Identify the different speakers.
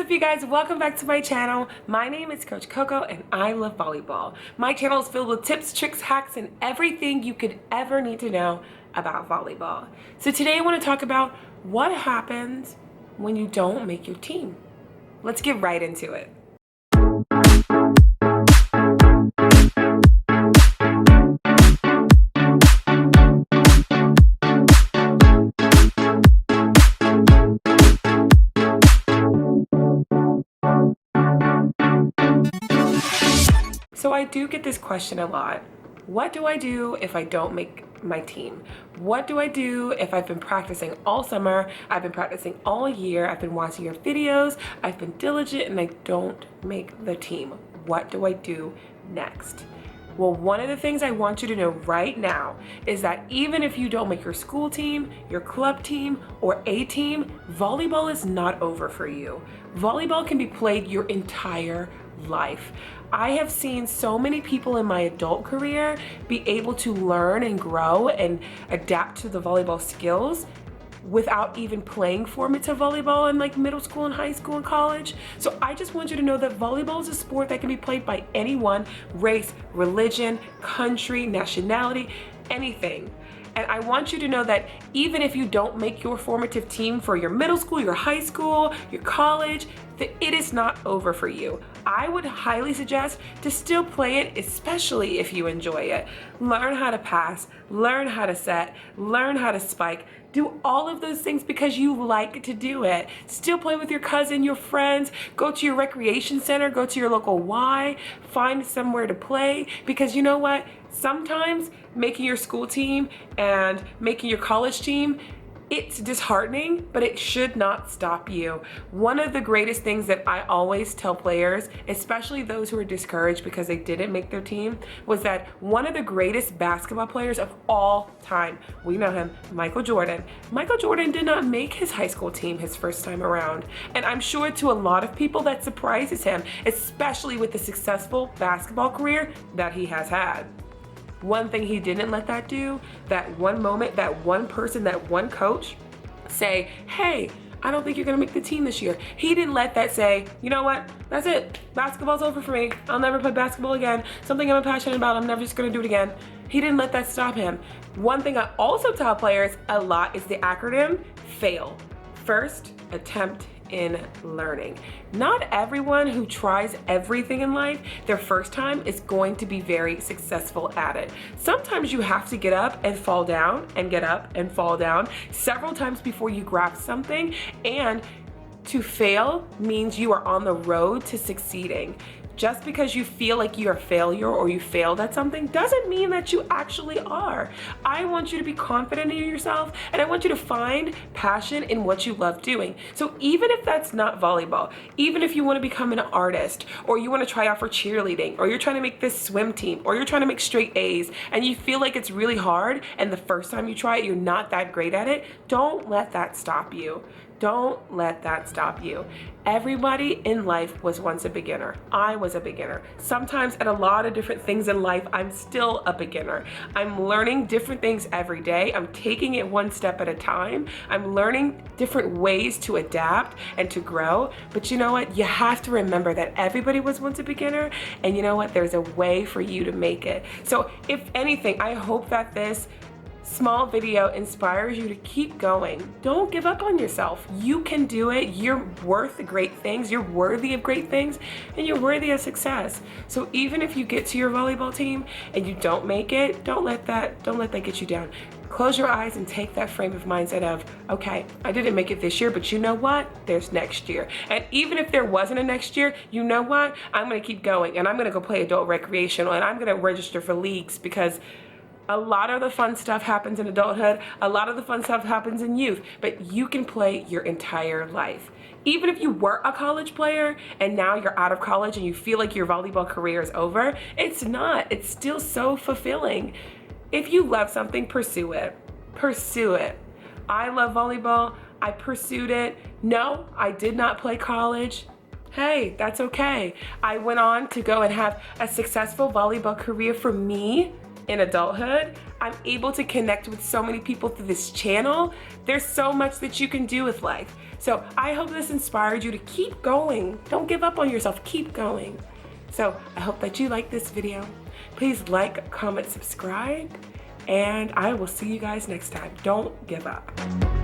Speaker 1: up, you guys? Welcome back to my channel. My name is Coach KoKo and I love volleyball. My channel is filled with tips, tricks, hacks, and everything you could ever need to know about volleyball. So today I want to talk about what happens when you don't make your team. Let's get right into it. So I do get this question a lot. What do I do if I don't make my team? What do I do if I've been practicing all summer, I've been practicing all year, I've been watching your videos, I've been diligent, and I don't make the team? What do I do next? Well, one of the things I want you to know right now is that even if you don't make your school team, your club team, or a team, volleyball is not over for you. Volleyball can be played your entire life. I have seen so many people in my adult career be able to learn and grow and adapt to the volleyball skills without even playing formative volleyball in like middle school and high school and college. So I just want you to know that volleyball is a sport that can be played by anyone, race, religion, country, nationality, anything. And I want you to know that even if you don't make your formative team for your middle school, your high school, your college, that it is not over for you. I would highly suggest to still play it, especially if you enjoy it. Learn how to pass, learn how to set, learn how to spike. Do all of those things because you like to do it. Still play with your cousin, your friends, go to your recreation center, go to your local Y, find somewhere to play, because you know what? Sometimes making your school team and making your college team, it's disheartening, but it should not stop you. One of the greatest things that I always tell players, especially those who are discouraged because they didn't make their team, was that one of the greatest basketball players of all time, we know him, Michael Jordan. Michael Jordan did not make his high school team his first time around. And I'm sure to a lot of people that surprises him, especially with the successful basketball career that he has had. One thing he didn't let that do, that one moment, that one person, that one coach say, hey, I don't think you're gonna make the team this year. He didn't let that say, you know what, that's it. Basketball's over for me. I'll never play basketball again. Something I'm passionate about, I'm never just gonna do it again. He didn't let that stop him. One thing I also tell players a lot is the acronym FAIL. First attempt in learning. Not everyone who tries everything in life their first time is going to be very successful at it. Sometimes you have to get up and fall down and get up and fall down several times before you grasp something, and to fail means you are on the road to succeeding. Just because you feel like you're a failure or you failed at something doesn't mean that you actually are. I want you to be confident in yourself, and I want you to find passion in what you love doing. So even if that's not volleyball, even if you want to become an artist, or you want to try out for cheerleading, or you're trying to make this swim team, or you're trying to make straight A's, and you feel like it's really hard, and the first time you try it, you're not that great at it, don't let that stop you. Don't let that stop you. Everybody in life was once a beginner. I was a beginner. Sometimes at a lot of different things in life, I'm still a beginner. I'm learning different things every day. I'm taking it one step at a time. I'm learning different ways to adapt and to grow. But you know what? You have to remember that everybody was once a beginner, and you know what? There's a way for you to make it. So if anything, I hope that this small video inspires you to keep going. Don't give up on yourself. You can do it. You're worth great things. You're worthy of great things, and you're worthy of success. So even if you get to your volleyball team and you don't make it, don't let that get you down. Close your eyes and take that frame of mindset of, okay, I didn't make it this year, but you know what? There's next year. And even if there wasn't a next year, you know what? I'm gonna keep going, and I'm gonna go play adult recreational, and I'm gonna register for leagues, because a lot of the fun stuff happens in adulthood, a lot of the fun stuff happens in youth, but you can play your entire life. Even if you were a college player and now you're out of college and you feel like your volleyball career is over, it's not. It's still so fulfilling. If you love something, pursue it. Pursue it. I love volleyball. I pursued it. No, I did not play college. Hey, that's okay. I went on to go and have a successful volleyball career for me, in adulthood. I'm able to connect with so many people through this channel. There's so much that you can do with life. So I hope this inspired you to keep going. Don't give up on yourself, keep going. So I hope that you like this video. Please like, comment, subscribe, and I will see you guys next time. Don't give up.